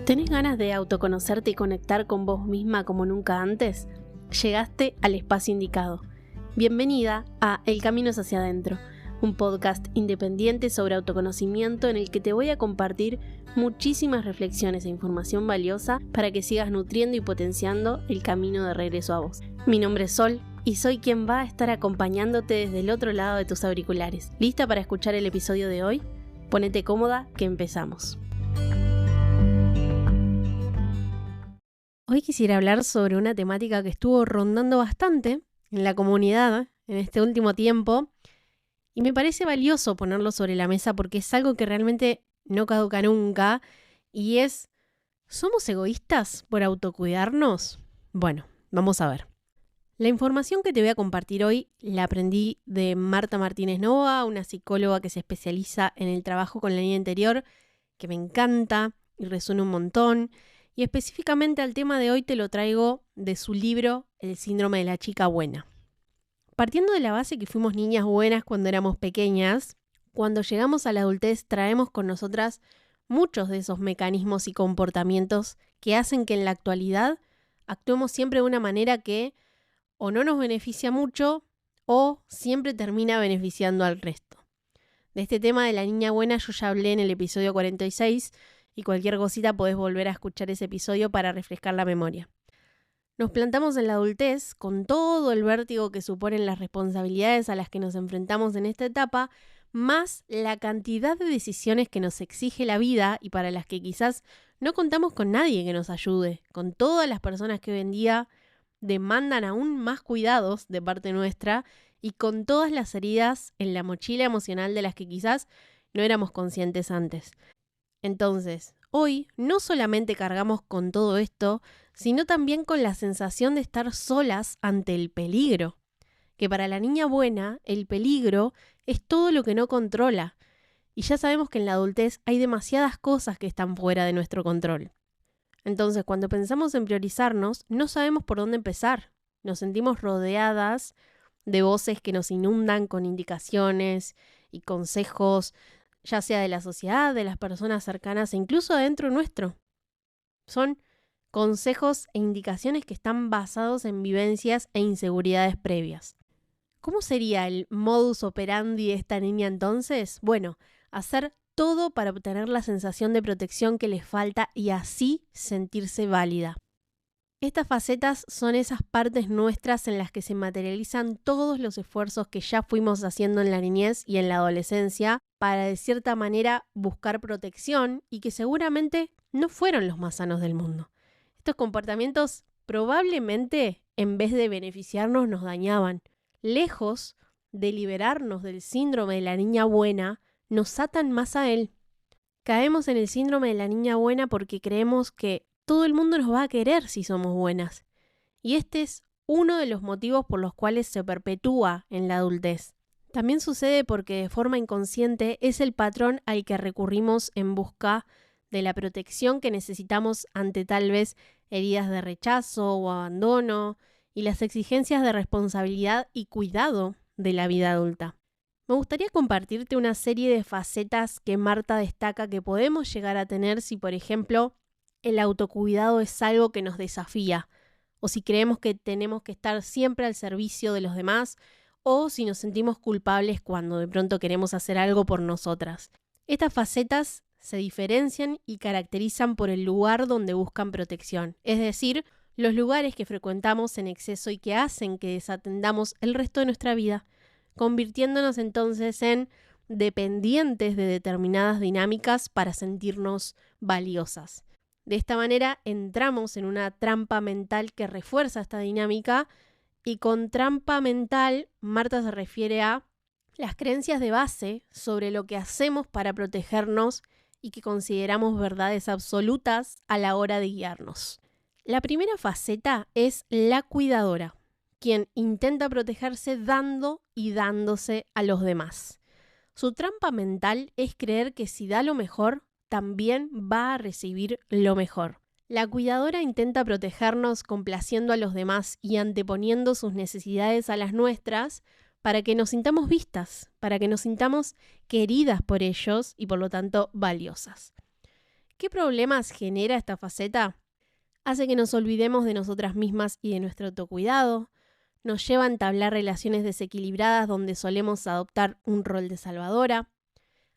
¿Tenés ganas de autoconocerte y conectar con vos misma como nunca antes? Llegaste al espacio indicado. Bienvenida a El Camino es hacia adentro, un podcast independiente sobre autoconocimiento en el que te voy a compartir muchísimas reflexiones e información valiosa para que sigas nutriendo y potenciando el camino de regreso a vos. Mi nombre es Sol y soy quien va a estar acompañándote desde el otro lado de tus auriculares. ¿Lista para escuchar el episodio de hoy? Ponete cómoda que empezamos. Hoy quisiera hablar sobre una temática que estuvo rondando bastante en la comunidad en este último tiempo y me parece valioso ponerlo sobre la mesa porque es algo que realmente no caduca nunca y es, ¿somos egoístas por autocuidarnos? Bueno, vamos a ver. La información que te voy a compartir hoy la aprendí de Marta Martínez Nova, una psicóloga que se especializa en el trabajo con la niña interior, que me encanta y resuena un montón. Y específicamente al tema de hoy te lo traigo de su libro El síndrome de la chica buena. Partiendo de la base que fuimos niñas buenas cuando éramos pequeñas, cuando llegamos a la adultez traemos con nosotras muchos de esos mecanismos y comportamientos que hacen que en la actualidad actuemos siempre de una manera que o no nos beneficia mucho o siempre termina beneficiando al resto. De este tema de la niña buena yo ya hablé en el episodio 46 y cualquier cosita podés volver a escuchar ese episodio para refrescar la memoria. Nos plantamos en la adultez con todo el vértigo que suponen las responsabilidades a las que nos enfrentamos en esta etapa, más la cantidad de decisiones que nos exige la vida y para las que quizás no contamos con nadie que nos ayude, con todas las personas que hoy en día demandan aún más cuidados de parte nuestra y con todas las heridas en la mochila emocional de las que quizás no éramos conscientes antes. Entonces, hoy no solamente cargamos con todo esto, sino también con la sensación de estar solas ante el peligro. Que para la niña buena, el peligro es todo lo que no controla. Y ya sabemos que en la adultez hay demasiadas cosas que están fuera de nuestro control. Entonces, cuando pensamos en priorizarnos, no sabemos por dónde empezar. Nos sentimos rodeadas de voces que nos inundan con indicaciones y consejos, ya sea de la sociedad, de las personas cercanas e incluso adentro nuestro. Son consejos e indicaciones que están basados en vivencias e inseguridades previas. ¿Cómo sería el modus operandi de esta niña entonces? Bueno, hacer todo para obtener la sensación de protección que le falta y así sentirse válida. Estas facetas son esas partes nuestras en las que se materializan todos los esfuerzos que ya fuimos haciendo en la niñez y en la adolescencia para de cierta manera buscar protección y que seguramente no fueron los más sanos del mundo. Estos comportamientos probablemente en vez de beneficiarnos nos dañaban. Lejos de liberarnos del síndrome de la niña buena, nos atan más a él. Caemos en el síndrome de la niña buena porque creemos que todo el mundo nos va a querer si somos buenas. Y este es uno de los motivos por los cuales se perpetúa en la adultez. También sucede porque de forma inconsciente es el patrón al que recurrimos en busca de la protección que necesitamos ante tal vez heridas de rechazo o abandono y las exigencias de responsabilidad y cuidado de la vida adulta. Me gustaría compartirte una serie de facetas que Marta destaca que podemos llegar a tener si, por ejemplo, el autocuidado es algo que nos desafía, o si creemos que tenemos que estar siempre al servicio de los demás, o si nos sentimos culpables cuando de pronto queremos hacer algo por nosotras. Estas facetas se diferencian y caracterizan por el lugar donde buscan protección, es decir, los lugares que frecuentamos en exceso y que hacen que desatendamos el resto de nuestra vida, convirtiéndonos entonces en dependientes de determinadas dinámicas para sentirnos valiosas. De esta manera entramos en una trampa mental que refuerza esta dinámica y con trampa mental Marta se refiere a las creencias de base sobre lo que hacemos para protegernos y que consideramos verdades absolutas a la hora de guiarnos. La primera faceta es la cuidadora, quien intenta protegerse dando y dándose a los demás. Su trampa mental es creer que si da lo mejor, también va a recibir lo mejor. La cuidadora intenta protegernos complaciendo a los demás y anteponiendo sus necesidades a las nuestras para que nos sintamos vistas, para que nos sintamos queridas por ellos y por lo tanto valiosas. ¿Qué problemas genera esta faceta? Hace que nos olvidemos de nosotras mismas y de nuestro autocuidado, nos lleva a entablar relaciones desequilibradas donde solemos adoptar un rol de salvadora,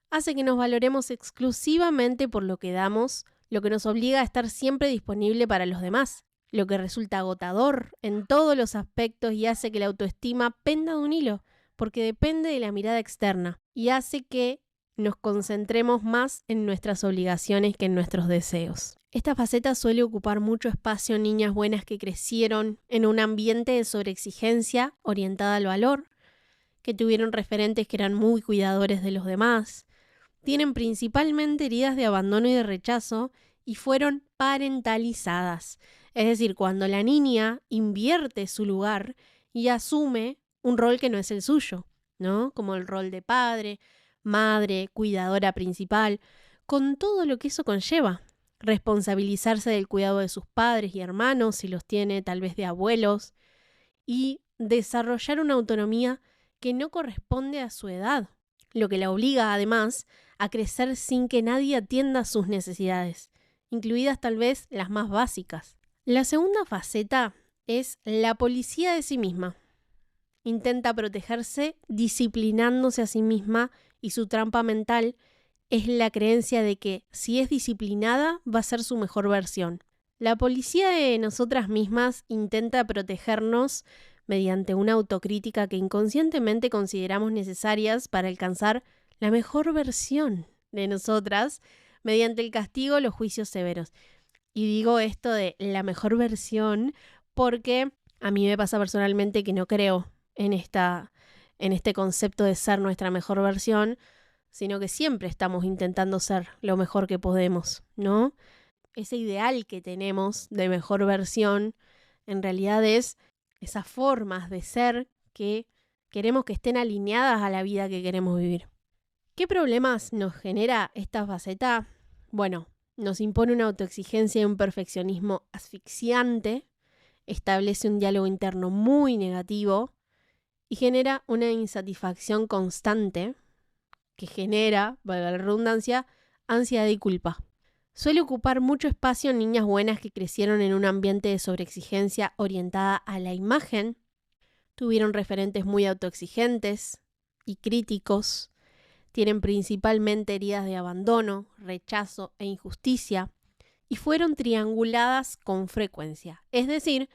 hace que nos valoremos exclusivamente por lo que damos, lo que nos obliga a estar siempre disponible para los demás, lo que resulta agotador en todos los aspectos y hace que la autoestima penda de un hilo, porque depende de la mirada externa y hace que nos concentremos más en nuestras obligaciones que en nuestros deseos. Esta faceta suele ocupar mucho espacio en niñas buenas que crecieron en un ambiente de sobreexigencia orientada al valor, que tuvieron referentes que eran muy cuidadores de los demás, tienen principalmente heridas de abandono y de rechazo y fueron parentalizadas. Es decir, cuando la niña invierte su lugar y asume un rol que no es el suyo, ¿no? Como el rol de padre, madre, cuidadora principal, con todo lo que eso conlleva. Responsabilizarse del cuidado de sus padres y hermanos, si los tiene, tal vez de abuelos, y desarrollar una autonomía que no corresponde a su edad, lo que la obliga además a crecer sin que nadie atienda sus necesidades, incluidas tal vez las más básicas. La segunda faceta es la policía de sí misma. Intenta protegerse disciplinándose a sí misma y su trampa mental es la creencia de que si es disciplinada va a ser su mejor versión. La policía de nosotras mismas intenta protegernos mediante una autocrítica que inconscientemente consideramos necesarias para alcanzar la mejor versión de nosotras mediante el castigo o los juicios severos. Y digo esto de la mejor versión porque a mí me pasa personalmente que no creo en este concepto de ser nuestra mejor versión, sino que siempre estamos intentando ser lo mejor que podemos, ¿no? Ese ideal que tenemos de mejor versión en realidad es esas formas de ser que queremos que estén alineadas a la vida que queremos vivir. ¿Qué problemas nos genera esta faceta? Bueno, nos impone una autoexigencia y un perfeccionismo asfixiante, establece un diálogo interno muy negativo y genera una insatisfacción constante que genera, valga la redundancia, ansiedad y culpa. Suele ocupar mucho espacio en niñas buenas que crecieron en un ambiente de sobreexigencia orientada a la imagen, tuvieron referentes muy autoexigentes y críticos, tienen principalmente heridas de abandono, rechazo e injusticia y fueron trianguladas con frecuencia. Es decir,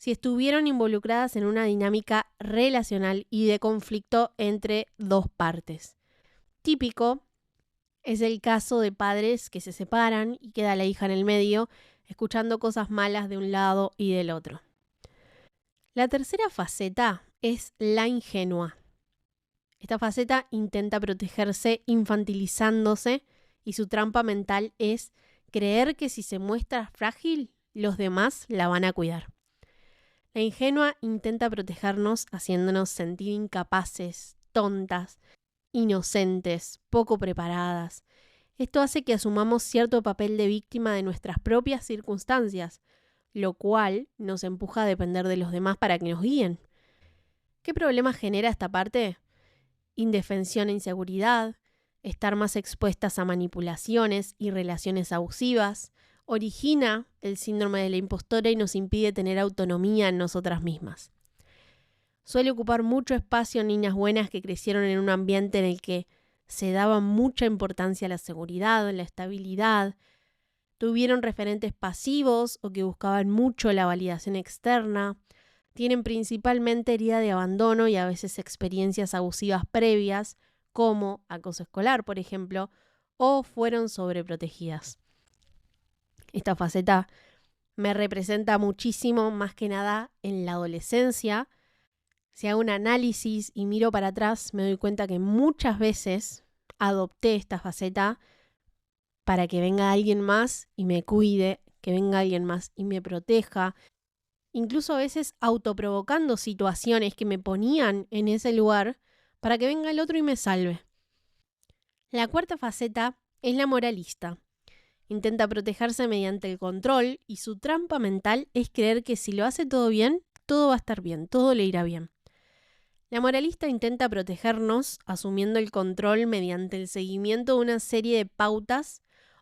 si estuvieron involucradas en una dinámica relacional y de conflicto entre dos partes. Típico es el caso de padres que se separan y queda la hija en el medio, escuchando cosas malas de un lado y del otro. La tercera faceta es la ingenua. Esta faceta intenta protegerse infantilizándose y su trampa mental es creer que si se muestra frágil, los demás la van a cuidar. La ingenua intenta protegernos haciéndonos sentir incapaces, tontas, inocentes, poco preparadas. Esto hace que asumamos cierto papel de víctima de nuestras propias circunstancias, lo cual nos empuja a depender de los demás para que nos guíen. ¿Qué problema genera esta parte? Indefensión e inseguridad, estar más expuestas a manipulaciones y relaciones abusivas, origina el síndrome de la impostora y nos impide tener autonomía en nosotras mismas. Suele ocupar mucho espacio en niñas buenas que crecieron en un ambiente en el que se daba mucha importancia a la seguridad, la estabilidad, tuvieron referentes pasivos o que buscaban mucho la validación externa, tienen principalmente herida de abandono y a veces experiencias abusivas previas, como acoso escolar, por ejemplo, o fueron sobreprotegidas. Esta faceta me representa muchísimo, más que nada en la adolescencia. Si hago un análisis y miro para atrás, me doy cuenta que muchas veces adopté esta faceta para que venga alguien más y me cuide, que venga alguien más y me proteja. Incluso a veces autoprovocando situaciones que me ponían en ese lugar para que venga el otro y me salve. La cuarta faceta es la moralista. Intenta protegerse mediante el control y su trampa mental es creer que si lo hace todo bien, todo va a estar bien, todo le irá bien. La moralista intenta protegernos asumiendo el control mediante el seguimiento de una serie de pautas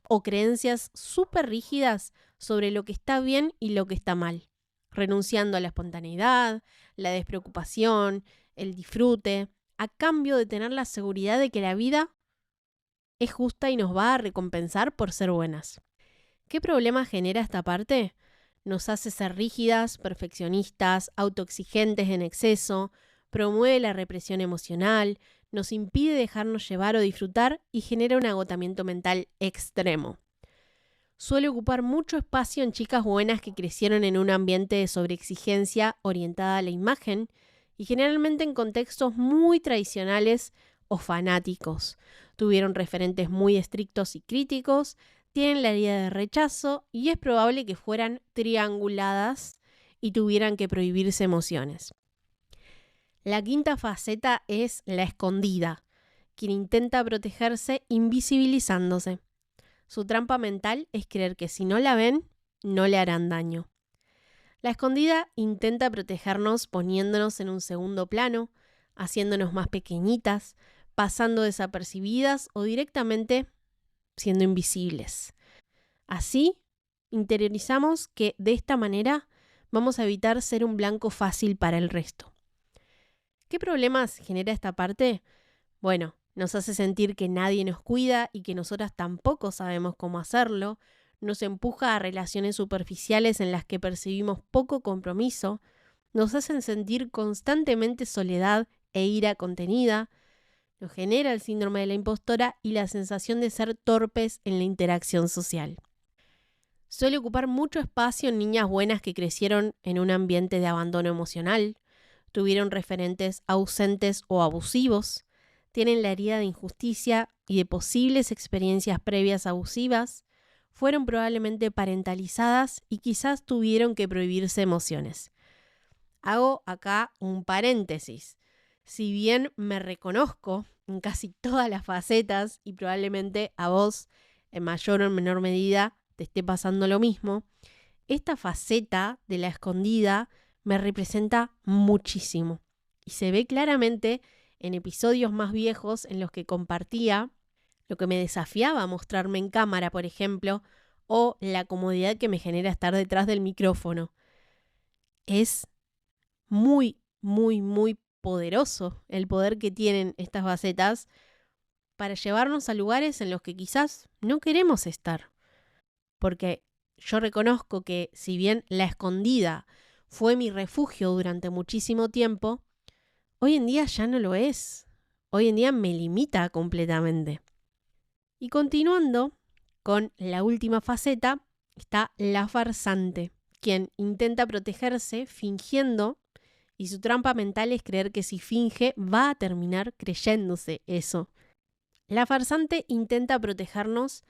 o creencias súper rígidas sobre lo que está bien y lo que está mal, renunciando a la espontaneidad, la despreocupación, el disfrute, a cambio de tener la seguridad de que la vida es justa y nos va a recompensar por ser buenas. ¿Qué problema genera esta parte? Nos hace ser rígidas, perfeccionistas, autoexigentes en exceso, promueve la represión emocional, nos impide dejarnos llevar o disfrutar y genera un agotamiento mental extremo. Suele ocupar mucho espacio en chicas buenas que crecieron en un ambiente de sobreexigencia orientada a la imagen y generalmente en contextos muy tradicionales o fanáticos. Tuvieron referentes muy estrictos y críticos, tienen la herida de rechazo y es probable que fueran trianguladas y tuvieran que prohibirse emociones. La quinta faceta es la escondida, quien intenta protegerse invisibilizándose. Su trampa mental es creer que si no la ven, no le harán daño. La escondida intenta protegernos poniéndonos en un segundo plano, haciéndonos más pequeñitas, pasando desapercibidas o directamente siendo invisibles. Así, interiorizamos que de esta manera vamos a evitar ser un blanco fácil para el resto. ¿Qué problemas genera esta parte? Bueno, nos hace sentir que nadie nos cuida y que nosotras tampoco sabemos cómo hacerlo, nos empuja a relaciones superficiales en las que percibimos poco compromiso, nos hacen sentir constantemente soledad e ira contenida, nos genera el síndrome de la impostora y la sensación de ser torpes en la interacción social. Suele ocupar mucho espacio en niñas buenas que crecieron en un ambiente de abandono emocional, tuvieron referentes ausentes o abusivos, tienen la herida de injusticia y de posibles experiencias previas abusivas, fueron probablemente parentalizadas y quizás tuvieron que prohibirse emociones. Hago acá un paréntesis. Si bien me reconozco en casi todas las facetas y probablemente a vos en mayor o en menor medida te esté pasando lo mismo, esta faceta de la escondida me representa muchísimo y se ve claramente en episodios más viejos en los que compartía lo que me desafiaba a mostrarme en cámara, por ejemplo, o la comodidad que me genera estar detrás del micrófono. Es muy, muy, muy poderoso el poder que tienen estas facetas para llevarnos a lugares en los que quizás no queremos estar. Porque yo reconozco que si bien la escondida fue mi refugio durante muchísimo tiempo, hoy en día ya no lo es. Hoy en día me limita completamente. Y continuando con la última faceta, está la farsante, quien intenta protegerse fingiendo y su trampa mental es creer que si finge va a terminar creyéndose eso. La farsante intenta protegernos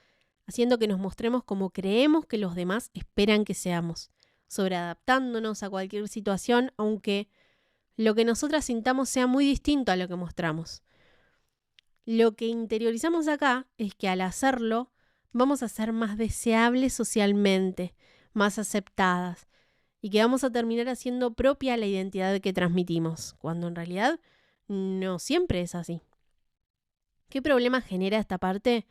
haciendo que nos mostremos como creemos que los demás esperan que seamos, sobreadaptándonos a cualquier situación, aunque lo que nosotras sintamos sea muy distinto a lo que mostramos. Lo que interiorizamos acá es que al hacerlo vamos a ser más deseables socialmente, más aceptadas y que vamos a terminar haciendo propia la identidad que transmitimos, cuando en realidad no siempre es así. ¿Qué problema genera esta parte?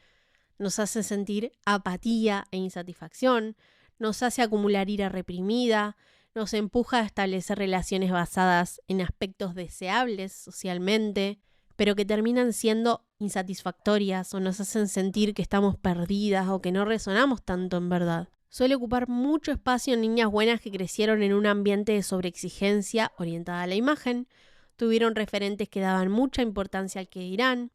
Nos hace sentir apatía e insatisfacción, nos hace acumular ira reprimida, nos empuja a establecer relaciones basadas en aspectos deseables socialmente, pero que terminan siendo insatisfactorias o nos hacen sentir que estamos perdidas o que no resonamos tanto en verdad. Suele ocupar mucho espacio en niñas buenas que crecieron en un ambiente de sobreexigencia orientada a la imagen, tuvieron referentes que daban mucha importancia al que dirán,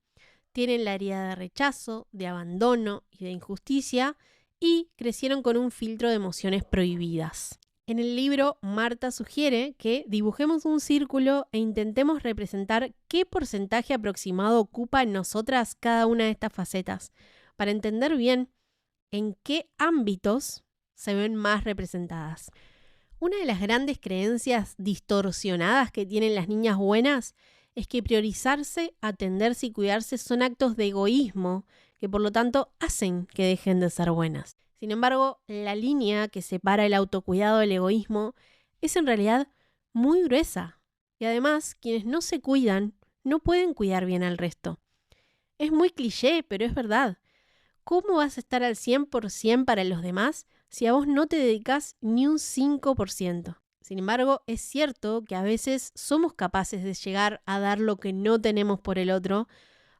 tienen la herida de rechazo, de abandono y de injusticia y crecieron con un filtro de emociones prohibidas. En el libro, Marta sugiere que dibujemos un círculo e intentemos representar qué porcentaje aproximado ocupa en nosotras cada una de estas facetas, para entender bien en qué ámbitos se ven más representadas. Una de las grandes creencias distorsionadas que tienen las niñas buenas es que priorizarse, atenderse y cuidarse son actos de egoísmo que por lo tanto hacen que dejen de ser buenas. Sin embargo, la línea que separa el autocuidado del egoísmo es en realidad muy gruesa. Y además, quienes no se cuidan no pueden cuidar bien al resto. Es muy cliché, pero es verdad. ¿Cómo vas a estar al 100% para los demás si a vos no te dedicas ni un 5%? Sin embargo, es cierto que a veces somos capaces de llegar a dar lo que no tenemos por el otro,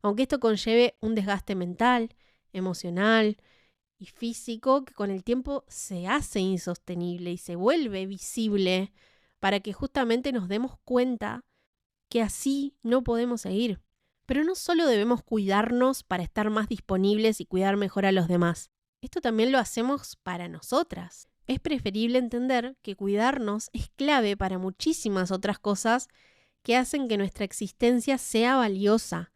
aunque esto conlleve un desgaste mental, emocional y físico que con el tiempo se hace insostenible y se vuelve visible para que justamente nos demos cuenta que así no podemos seguir. Pero no solo debemos cuidarnos para estar más disponibles y cuidar mejor a los demás. Esto también lo hacemos para nosotras. Es preferible entender que cuidarnos es clave para muchísimas otras cosas que hacen que nuestra existencia sea valiosa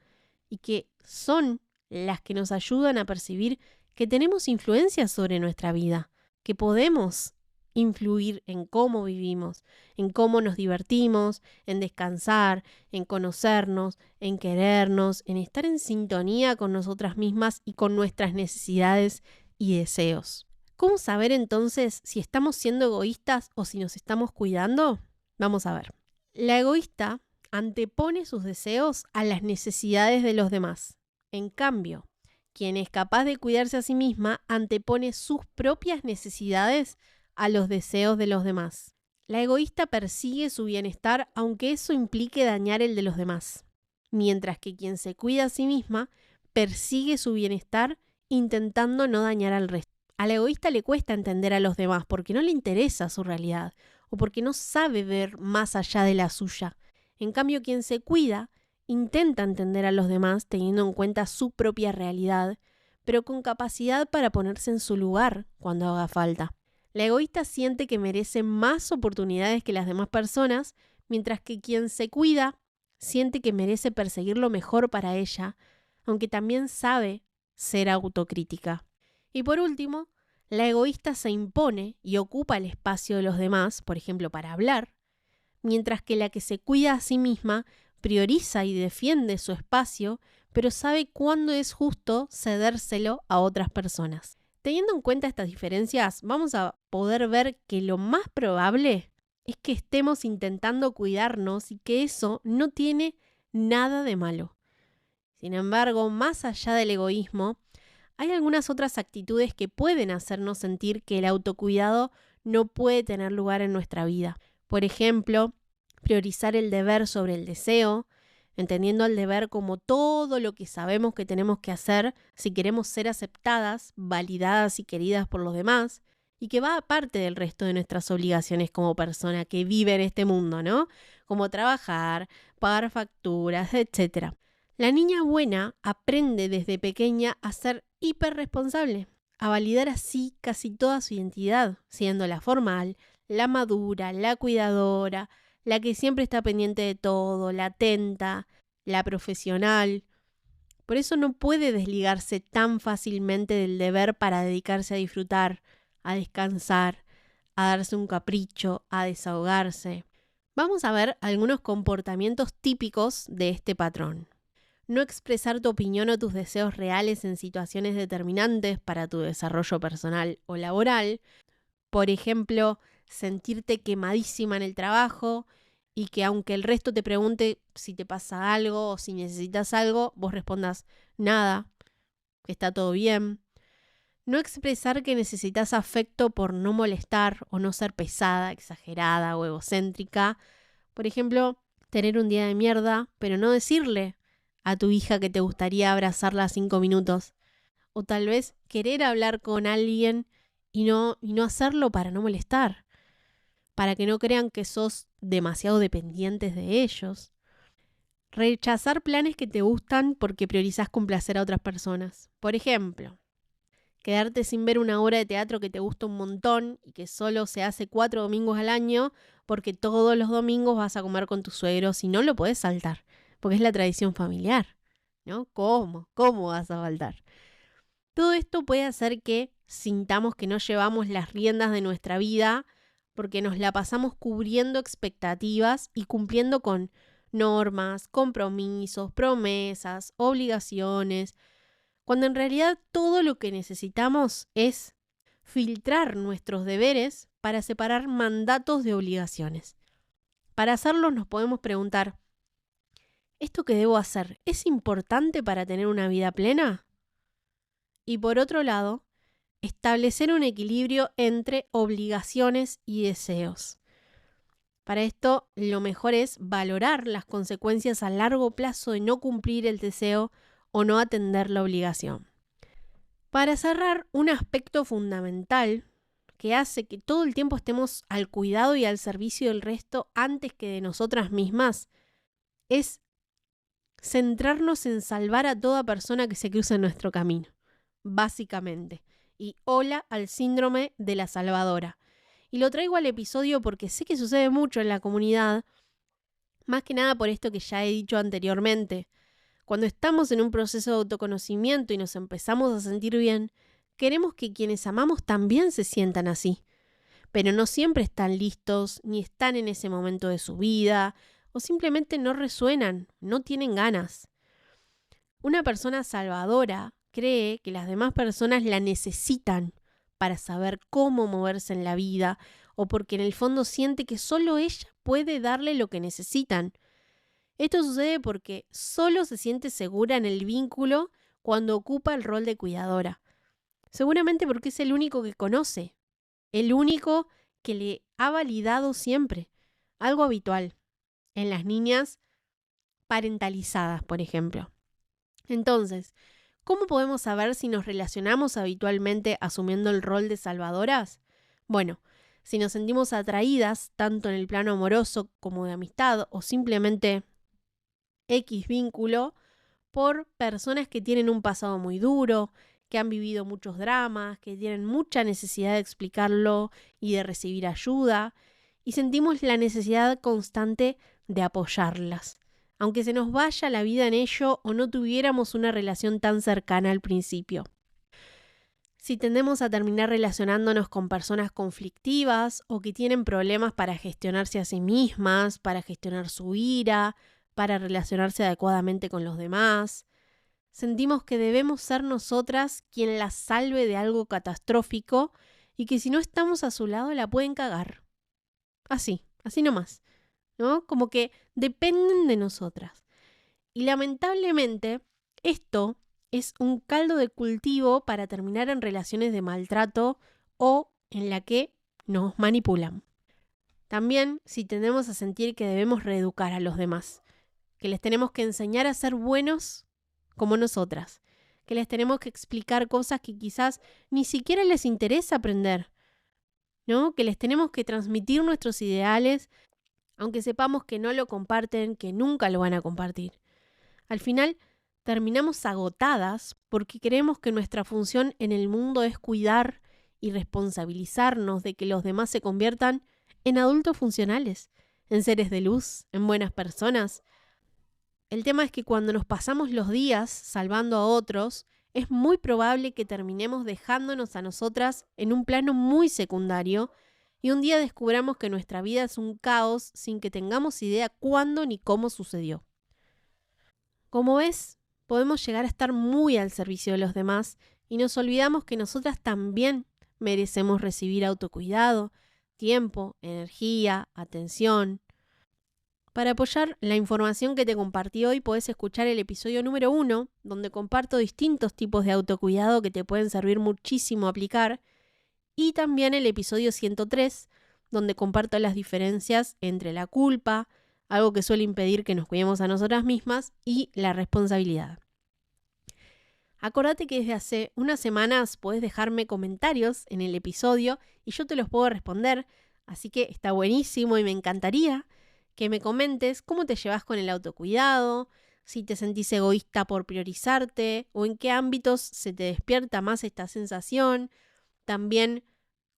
y que son las que nos ayudan a percibir que tenemos influencia sobre nuestra vida, que podemos influir en cómo vivimos, en cómo nos divertimos, en descansar, en conocernos, en querernos, en estar en sintonía con nosotras mismas y con nuestras necesidades y deseos. ¿Cómo saber entonces si estamos siendo egoístas o si nos estamos cuidando? Vamos a ver. La egoísta antepone sus deseos a las necesidades de los demás. En cambio, quien es capaz de cuidarse a sí misma antepone sus propias necesidades a los deseos de los demás. La egoísta persigue su bienestar aunque eso implique dañar el de los demás, mientras que quien se cuida a sí misma persigue su bienestar intentando no dañar al resto. A la egoísta le cuesta entender a los demás porque no le interesa su realidad o porque no sabe ver más allá de la suya. En cambio, quien se cuida intenta entender a los demás teniendo en cuenta su propia realidad, pero con capacidad para ponerse en su lugar cuando haga falta. La egoísta siente que merece más oportunidades que las demás personas, mientras que quien se cuida siente que merece perseguir lo mejor para ella, aunque también sabe ser autocrítica. Y por último, la egoísta se impone y ocupa el espacio de los demás, por ejemplo, para hablar, mientras que la que se cuida a sí misma prioriza y defiende su espacio, pero sabe cuándo es justo cedérselo a otras personas. Teniendo en cuenta estas diferencias, vamos a poder ver que lo más probable es que estemos intentando cuidarnos y que eso no tiene nada de malo. Sin embargo, más allá del egoísmo, hay algunas otras actitudes que pueden hacernos sentir que el autocuidado no puede tener lugar en nuestra vida. Por ejemplo, priorizar el deber sobre el deseo, entendiendo el deber como todo lo que sabemos que tenemos que hacer si queremos ser aceptadas, validadas y queridas por los demás, y que va aparte del resto de nuestras obligaciones como persona que vive en este mundo, ¿no? Como trabajar, pagar facturas, etc. La niña buena aprende desde pequeña a ser hiperresponsable, a validar así casi toda su identidad, siendo la formal, la madura, la cuidadora, la que siempre está pendiente de todo, la atenta, la profesional. Por eso no puede desligarse tan fácilmente del deber para dedicarse a disfrutar, a descansar, a darse un capricho, a desahogarse. Vamos a ver algunos comportamientos típicos de este patrón. No expresar tu opinión o tus deseos reales en situaciones determinantes para tu desarrollo personal o laboral. Por ejemplo, sentirte quemadísima en el trabajo y que aunque el resto te pregunte si te pasa algo o si necesitas algo, vos respondas nada, que está todo bien. No expresar que necesitas afecto por no molestar o no ser pesada, exagerada o egocéntrica. Por ejemplo, tener un día de mierda, pero no decirle a tu hija que te gustaría abrazarla 5 minutos. O tal vez querer hablar con alguien y no hacerlo para no molestar, para que no crean que sos demasiado dependientes de ellos. Rechazar planes que te gustan porque priorizás complacer a otras personas. Por ejemplo, quedarte sin ver una obra de teatro que te gusta un montón y que solo se hace 4 domingos al año porque todos los domingos vas a comer con tus suegros y no lo podés saltar, porque es la tradición familiar, ¿no? ¿Cómo? ¿Cómo vas a faltar? Todo esto puede hacer que sintamos que no llevamos las riendas de nuestra vida porque nos la pasamos cubriendo expectativas y cumpliendo con normas, compromisos, promesas, obligaciones, cuando en realidad todo lo que necesitamos es filtrar nuestros deberes para separar mandatos de obligaciones. Para hacerlo nos podemos preguntar, ¿esto que debo hacer es importante para tener una vida plena? Y por otro lado, establecer un equilibrio entre obligaciones y deseos. Para esto, lo mejor es valorar las consecuencias a largo plazo de no cumplir el deseo o no atender la obligación. Para cerrar, un aspecto fundamental que hace que todo el tiempo estemos al cuidado y al servicio del resto antes que de nosotras mismas es centrarnos en salvar a toda persona que se cruza en nuestro camino, básicamente. Y hola al síndrome de la salvadora. Y lo traigo al episodio porque sé que sucede mucho en la comunidad, más que nada por esto que ya he dicho anteriormente. Cuando estamos en un proceso de autoconocimiento y nos empezamos a sentir bien, queremos que quienes amamos también se sientan así. Pero no siempre están listos, ni están en ese momento de su vida, o simplemente no resuenan, no tienen ganas. Una persona salvadora cree que las demás personas la necesitan para saber cómo moverse en la vida o porque en el fondo siente que solo ella puede darle lo que necesitan. Esto sucede porque solo se siente segura en el vínculo cuando ocupa el rol de cuidadora. Seguramente porque es el único que conoce, el único que le ha validado siempre. Algo habitual en las niñas parentalizadas, por ejemplo. Entonces, ¿cómo podemos saber si nos relacionamos habitualmente asumiendo el rol de salvadoras? Bueno, si nos sentimos atraídas, tanto en el plano amoroso como de amistad o simplemente X vínculo, por personas que tienen un pasado muy duro, que han vivido muchos dramas, que tienen mucha necesidad de explicarlo y de recibir ayuda, y sentimos la necesidad constante de apoyarlas, aunque se nos vaya la vida en ello o no tuviéramos una relación tan cercana al principio. Si tendemos a terminar relacionándonos con personas conflictivas o que tienen problemas para gestionarse a sí mismas, para gestionar su ira, para relacionarse adecuadamente con los demás, sentimos que debemos ser nosotras quien las salve de algo catastrófico y que si no estamos a su lado la pueden cagar. Así nomás, ¿no? Como que dependen de nosotras. Y lamentablemente, esto es un caldo de cultivo para terminar en relaciones de maltrato o en la que nos manipulan. También si tendemos a sentir que debemos reeducar a los demás, que les tenemos que enseñar a ser buenos como nosotras, que les tenemos que explicar cosas que quizás ni siquiera les interesa aprender, ¿no? Que les tenemos que transmitir nuestros ideales, aunque sepamos que no lo comparten, que nunca lo van a compartir. Al final, terminamos agotadas porque creemos que nuestra función en el mundo es cuidar y responsabilizarnos de que los demás se conviertan en adultos funcionales, en seres de luz, en buenas personas. El tema es que cuando nos pasamos los días salvando a otros, es muy probable que terminemos dejándonos a nosotras en un plano muy secundario y un día descubramos que nuestra vida es un caos sin que tengamos idea cuándo ni cómo sucedió. Como ves, podemos llegar a estar muy al servicio de los demás y nos olvidamos que nosotras también merecemos recibir autocuidado, tiempo, energía, atención. Para apoyar la información que te compartí hoy, podés escuchar el episodio número 1, donde comparto distintos tipos de autocuidado que te pueden servir muchísimo a aplicar, y también el episodio 103, donde comparto las diferencias entre la culpa, algo que suele impedir que nos cuidemos a nosotras mismas, y la responsabilidad. Acordate que desde hace unas semanas podés dejarme comentarios en el episodio y yo te los puedo responder, así que está buenísimo y me encantaría que me comentes cómo te llevas con el autocuidado, si te sentís egoísta por priorizarte o en qué ámbitos se te despierta más esta sensación. También,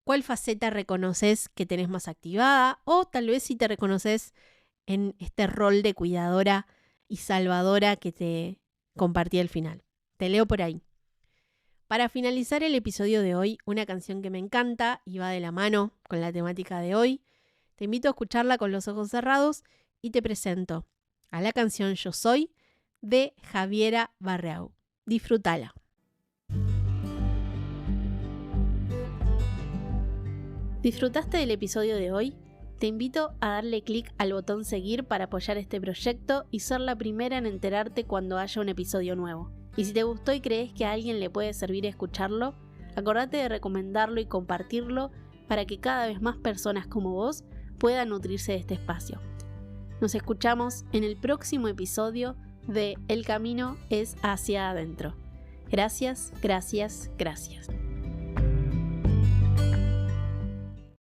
¿cuál faceta reconoces que tenés más activada? O tal vez si te reconoces en este rol de cuidadora y salvadora que te compartí al final. Te leo por ahí. Para finalizar el episodio de hoy, una canción que me encanta y va de la mano con la temática de hoy. Te invito a escucharla con los ojos cerrados y te presento a la canción Yo Soy de Javiera Barreau. Disfrútala. ¿Disfrutaste del episodio de hoy? Te invito a darle clic al botón seguir para apoyar este proyecto y ser la primera en enterarte cuando haya un episodio nuevo. Y si te gustó y crees que a alguien le puede servir escucharlo, acordate de recomendarlo y compartirlo para que cada vez más personas como vos puedan nutrirse de este espacio. Nos escuchamos en el próximo episodio de El camino es hacia adentro. Gracias, gracias, gracias.